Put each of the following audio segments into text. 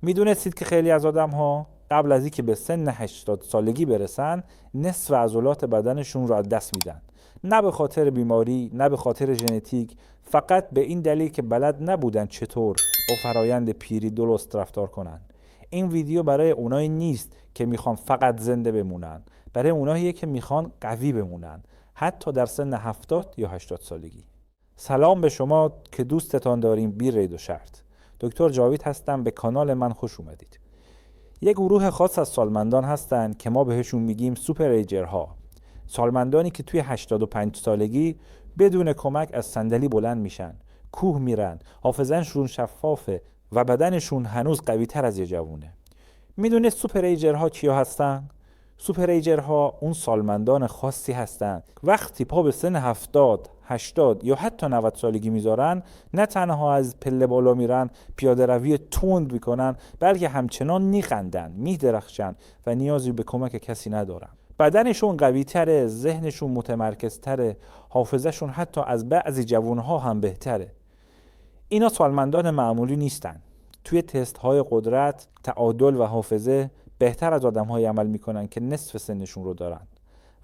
میدونستید که خیلی از آدم‌ها قبل از اینکه به سن 80 سالگی برسن نصف عضلات بدنشون رو از دست میدن، نه به خاطر بیماری، نه به خاطر ژنتیک، فقط به این دلیل که بلد نبودن چطور با فرایند پیری درست رفتار کنن. این ویدیو برای اونایی نیست که میخوان فقط زنده بمونن، برای اوناییه که میخوان قوی بمونن، حتی در سن 70 یا 80 سالگی. سلام به شما که دوستتان داریم بی رید و شرط. دکتر جاوید هستم، به کانال من خوش اومدید. یک گروه خاص از سالمندان هستن که ما بهشون میگیم سوپر ایجرها. سالمندانی که توی 85 سالگی بدون کمک از صندلی بلند میشن، کوه میرن، حافظه‌شون شفافه و بدنشون هنوز قوی تر از یه جوونه. میدونید سوپر ایجرها کیا هستن؟ سوپر ایجرها اون سالمندان خاصی هستن وقتی پا به سن 70 80 یا حتی 90 سالگی میذارن، نه تنها از پله بالا میرن، پیاده روی تند میکنن، بلکه همچنان میخندن، میدرخشن و نیازی به کمک کسی ندارن. بدنشون قوی تره، ذهنشون متمرکز تره، حافظه‌شون حتی از بعضی جوانها هم بهتره. اینا سالمندان معمولی نیستن. توی تست های قدرت، تعادل و حافظه بهتر از آدم‌های عمل میکنن که نصف سنشون رو دارن.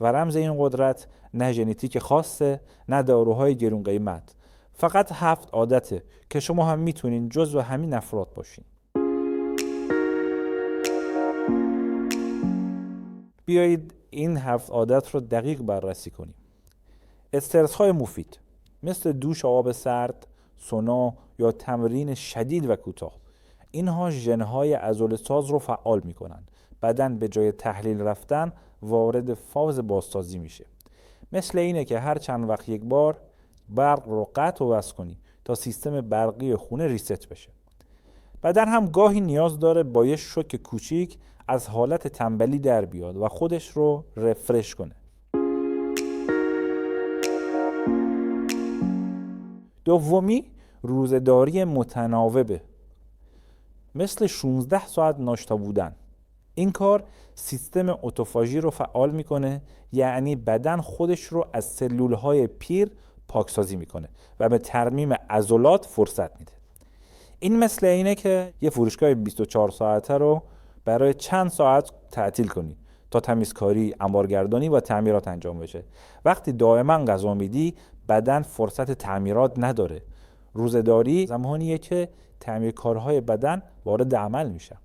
و رمز این قدرت نه ژنتیک خاصه، نه داروهای گرون قیمت، فقط 7 عادته که شما هم میتونین جزو همین افراد باشین. بیایید این 7 عادت رو دقیق بررسی کنیم. استرس های مفید مثل دوش آب سرد، سونا یا تمرین شدید و کوتاه، اینها ژن‌های عضله‌ساز رو فعال میکنن. بدن به جای تحلیل رفتن وارد فاز بازسازی میشه. مثل اینه که هر چند وقت یک بار برق رو قطع و وصل کنی تا سیستم برقی خونه ریست بشه. بدن هم گاهی نیاز داره با یه شوک کوچیک از حالت تنبلی در بیاد و خودش رو رفرش کنه. دومی، روزه‌داری متناوبه، مثل 16 ساعت ناشتا بودن. این کار سیستم اتوفاژی رو فعال میکنه، یعنی بدن خودش رو از سلولهای پیر پاکسازی میکنه و به ترمیم عضلات فرصت میده. این مثل اینه که یه فروشگاه 24 ساعته رو برای چند ساعت تعطیل کنی تا تمیزکاری، انبارگردانی و تعمیرات انجام بشه. وقتی دائما غذا میدی بدن فرصت تعمیرات نداره. روزه‌داری زمانیه که تعمیرکارهای بدن وارد عمل میشن.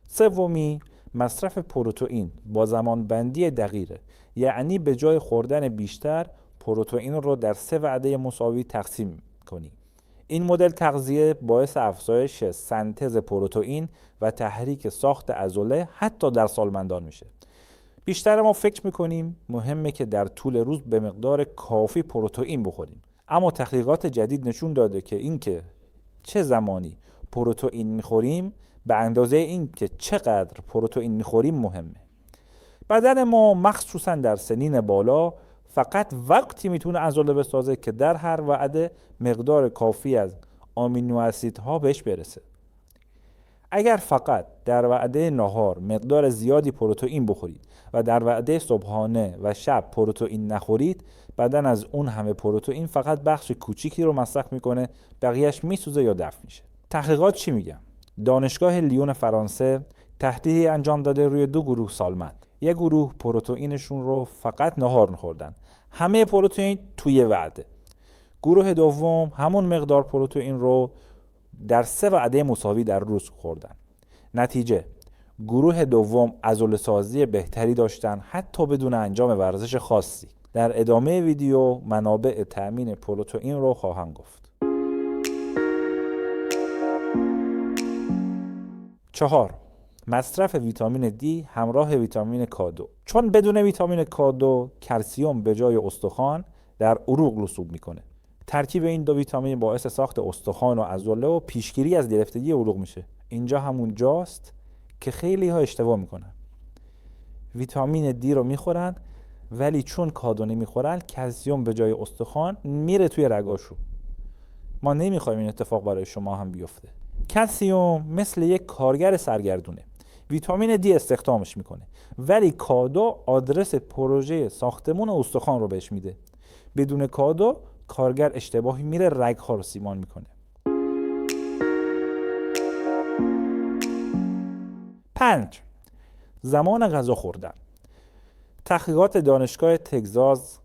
سومی، مصرف پروتئین با زمان بندی دقیقه، یعنی به جای خوردن بیشتر پروتئین رو در 3 وعده مساوی تقسیم کنی. این مدل تغذیه باعث افزایش سنتز پروتئین و تحریک ساخت عضله حتی در سالمندان میشه. بیشتر ما فکر میکنیم مهمه که در طول روز به مقدار کافی پروتئین بخوریم، اما تحقیقات جدید نشون داده که اینکه چه زمانی پروتئین میخوریم به اندازه این که چقدر پروتئین میخوریم مهمه. بدن ما مخصوصا در سنین بالا فقط وقتی میتونه عضله بسازه که در هر وعده مقدار کافی از آمینو اسیدها بهش برسه. اگر فقط در وعده نهار مقدار زیادی پروتئین بخورید و در وعده صبحانه و شب پروتئین نخورید، بدن از اون همه پروتئین فقط بخش کوچیکی رو مصرف میکنه، بقیهش میسوزه یا دفع میشه. تحقیقات چی میگن؟ دانشگاه لیون فرانسه تحقیقی انجام داده روی 2 گروه سالمند. یک گروه پروتئینشون رو فقط نهار خوردن، همه پروتئین توی وعده. گروه دوم همون مقدار پروتئین رو در 3 وعده مساوی در روز خوردن. نتیجه، گروه دوم عضله‌سازی بهتری داشتن حتی بدون انجام ورزش خاصی. در ادامه ویدیو منابع تأمین پروتئین رو خواهم گفت. 4. مصرف ویتامین دی همراه ویتامین K2. چون بدون ویتامین K2 کلسیم به جای استخوان در عروق رسوب میکنه. ترکیب این 2 ویتامین باعث ساخت استخوان و عضله و پیشگیری از گرفتگی عروق میشه. اینجا همون جاست که خیلی ها اشتباه میکنن. ویتامین دی رو میخورن ولی چون K2 نمیخورن کلسیم به جای استخوان میره توی رگاشون. ما نمیخوایم این اتفاق برای شما هم بیفته. کلسیم مثل یک کارگر سرگردونه. ویتامین دی استخدامش میکنه ولی K2 آدرس پروژه ساختمون استخوان رو بهش میده. بدون K2 کارگر اشتباهی میره رگ‌ها رو سیمان میکنه. 5. زمان غذا خوردن. تحقیقات دانشگاه تگزاس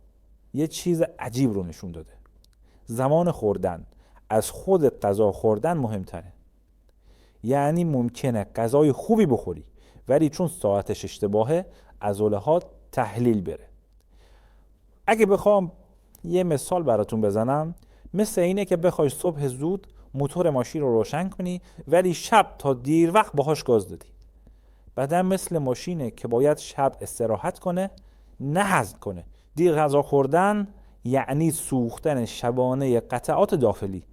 یه چیز عجیب رو نشون داده. زمان خوردن از خود غذا خوردن مهمتره. یعنی ممکنه غذای خوبی بخوری ولی چون ساعتش اشتباهه عضله ها تحلیل بره. اگه بخوام یه مثال براتون بزنم، مثل اینه که بخوای صبح زود موتور ماشین رو روشن کنی ولی شب تا دیر وقت باهاش گاز دادی. بدن مثل ماشینه که باید شب استراحت کنه، نه هضم کنه. دیر غذا خوردن یعنی سوختن شبانه قطعات داخلی.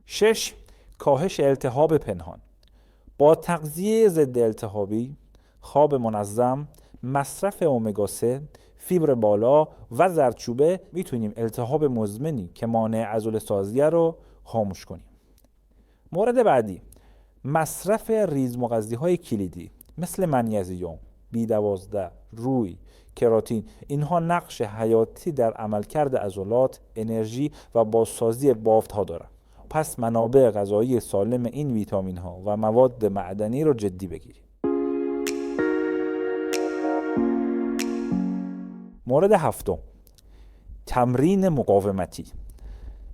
6. کاهش التهاب پنهان. با تغذیه ضد التهابی، خواب منظم، مصرف امگا 3، فیبر بالا و زردچوبه میتونیم التهاب مزمنی که مانع عضله سازی رو خاموش کنیم. مورد بعدی، مصرف ریزمغذی‌های کلیدی مثل منیزیم، B12، روی، کراتین. اینها نقش حیاتی در عملکرد عضلات، انرژی و بازسازی بافت‌ها دارند. پس منابع غذایی سالم این ویتامین ها و مواد معدنی رو جدی بگیرید. مورد 7. تمرین مقاومتی.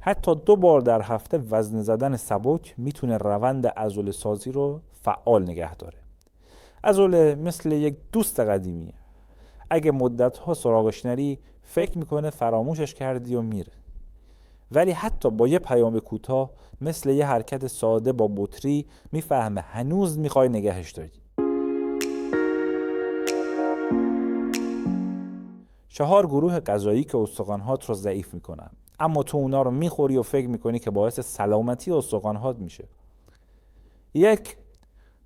حتی 2 بار در هفته وزن زدن سبک میتونه روند عضله سازی رو فعال نگه داره. عضله مثل یک دوست قدیمیه. اگه مدت‌ها سراغش نری فکر میکنه فراموشش کردی و میره. ولی حتی با یه پیام کوتاه مثل یه حرکت ساده با بطری میفهمه هنوز میخوای نگهش داری. 4 گروه غذایی که استخوان‌هات رو ضعیف میکنن، اما تو اونا رو میخوری و فکر میکنی که باعث سلامتی استخوان‌هات میشه. 1.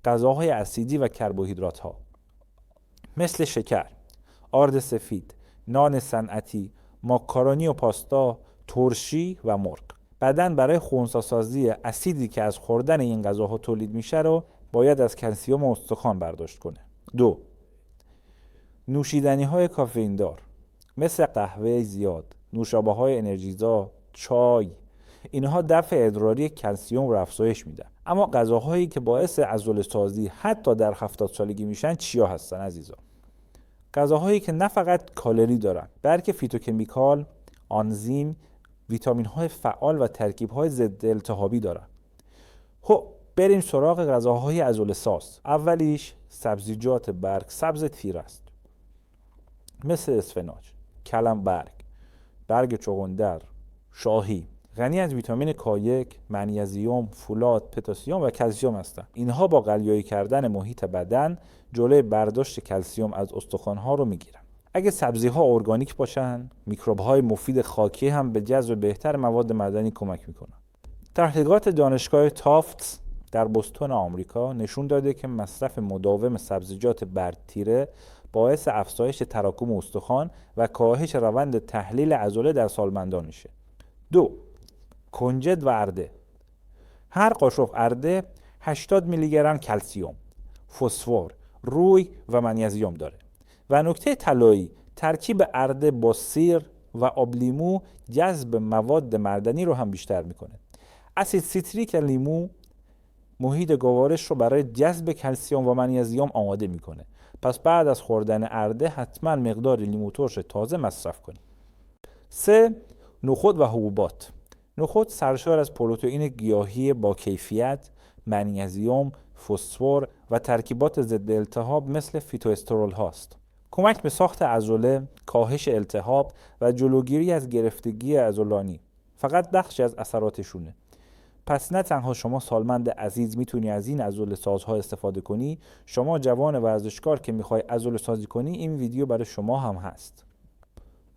غذاهای اسیدی و کربوهیدرات ها مثل شکر، آرد سفید، نان صنعتی، ماکارونی و پاستا، ترشی و مرغ. بدن برای خنثی‌سازی اسیدی که از خوردن این غذاها تولید میشه رو باید از کلسیم استخوان برداشت کنه. 2. نوشیدنی های کافئین دار مثل قهوه زیاد، نوشابه های انرژیزا، چای. اینها دفع ادراری کلسیم رو افزایش میدن. اما غذاهایی که باعث عضله سازی حتی در 70 سالگی میشن چیا هستن عزیزا؟ غذاهایی که نه فقط کالری دارن بلکه فیتوکمیکال، آنزیم، ویتامین های فعال و ترکیب های ضد التهابی دارن. خب بریم سراغ غذاهای عضله ساز. اولیش سبزیجات برگ سبز تیر است، مثل اسفناج، کلم برگ، برگ چغندر، شاهی. غنی از ویتامین K1، منیزیم، فولاد، پتاسیم و کلسیم هستند. اینها با قلیایی کردن محیط بدن جلوی برداشت کلسیم از استخوان‌ها رو میگیرن. اگه سبزی‌ها ارگانیک باشن، میکروب‌های مفید خاکی هم به جذب بهتر مواد معدنی کمک میکنن. تحقیقات دانشگاه تافتس در بوستون آمریکا نشون داده که مصرف مداوم سبزیجات برگ تیره باعث افزایش تراکم استخوان و کاهش روند تحلیل عضله در سالمندان میشه. 2. کنجد و ارده. هر قاشق ارده 80 میلی گرم کلسیم، فسفر، روی و منیزیم داره. و نکته طلایی، ترکیب ارده با سیر و آب لیمو جذب مواد معدنی رو هم بیشتر میکنه. اسید سیتریک لیمو محیط گوارش رو برای جذب کلسیم و منیزیم آماده میکنه. پس بعد از خوردن ارده حتما مقدار لیمو ترش تازه مصرف کنید. 3. نخود و حبوبات. نخود سرشار از پروتئین گیاهی با کیفیت، منیزیم، فسفر و ترکیبات ضد التهاب مثل فیتواسترول هاست. کمک به ساخت عضله، کاهش التهاب و جلوگیری از گرفتگی عضلانی فقط بخشی از اثراتشونه. پس نه تنها شما سالمند عزیز میتونی از این عضله سازها استفاده کنی، شما جوان ورزشکار که میخوای عضله سازی کنی این ویدیو برای شما هم هست.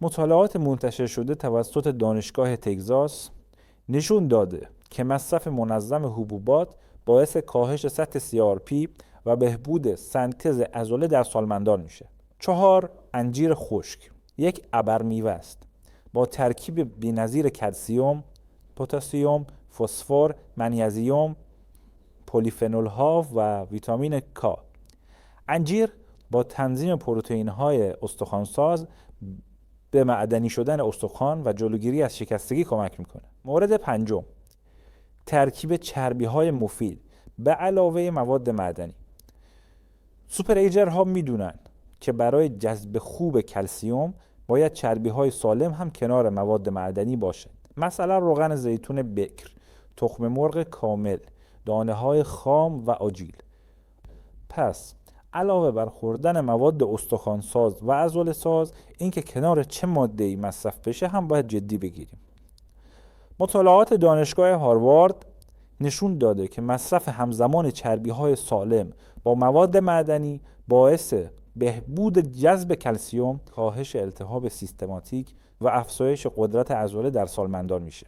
مطالعات منتشر شده توسط دانشگاه تگزاس نشون داده که مصرف منظم حبوبات باعث کاهش سطح CRP و بهبود سنتز عضله در سالمندان میشه. 4. انجیر خشک. یک ابرمیوه است با ترکیب بی‌نظیر کلسیم، پتاسیم، فسفر، منیزیم، پلیفنول ها و ویتامین K. انجیر با تنظیم پروتئین های استخوانساز به معدنی شدن استخوان و جلوگیری از شکستگی کمک میکنه. مورد پنجم، ترکیب چربی های مفید به علاوه مواد معدنی. سوپر ایجرها میدونن که برای جذب خوب کلسیم باید چربی های سالم هم کنار مواد معدنی باشه. مثلا روغن زیتون بکر، تخم مرغ کامل، دانه های خام و آجیل. پس علاوه بر خوردن مواد استخوانساز و عضله ساز، اینکه کنار چه ماده‌ای مصرف بشه هم باید جدی بگیریم. مطالعات دانشگاه هاروارد نشون داده که مصرف همزمان چربی‌های سالم با مواد معدنی باعث بهبود جذب کلسیم، کاهش التهاب سیستماتیک و افزایش قدرت عضله در سالمندان میشه.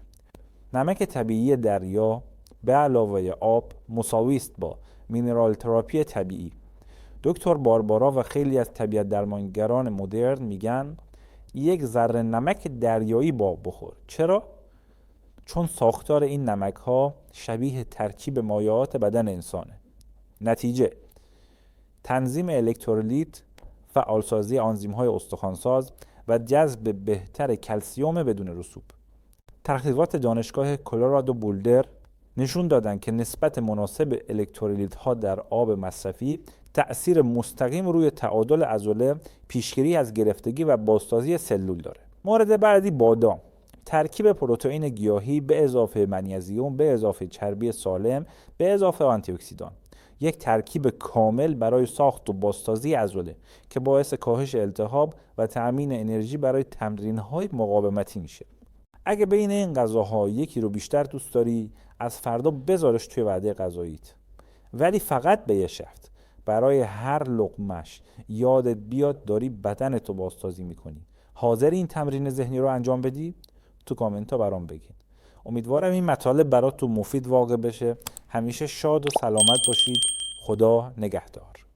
نمک طبیعی دریا به علاوه آب مساوی است با مینرال تراپی طبیعی. دکتر باربارا و خیلی از طبیعت درمانگران مدرن میگن یک ذره نمک دریایی با بخور. چرا؟ چون ساختار این نمک ها شبیه ترکیب مایعات بدن انسانه. نتیجه، تنظیم الکترولیت، فعالسازی آنزیم های استخوانساز و جذب بهتر کلسیم بدون رسوب. تحقیقات دانشگاه کلرادو بولدر نشون دادن که نسبت مناسب الکترولیت ها در آب مصرفی تأثیر مستقیم روی تعادل عضله، پیشگیری از گرفتگی و بازسازی سلول داره. مورد بعدی، بادام. ترکیب پروتئین گیاهی به اضافه منیزیم به اضافه چربی سالم به اضافه آنتی اکسیدان. یک ترکیب کامل برای ساخت و بازسازی عضله که باعث کاهش التهاب و تأمین انرژی برای تمرین‌های مقاومتی میشه. اگه بین این غذاها یکی رو بیشتر دوست داری، از فردا بذارش توی وعده غذاییت. ولی فقط به یه شرط، برای هر لقمش یادت بیاد داری بدنتو بازسازی میکنی. حاضر این تمرین ذهنی رو انجام بدی؟ تو کامنت ها برام بگین. امیدوارم این مطالب براتون مفید واقع بشه. همیشه شاد و سلامت باشید. خدا نگهدار.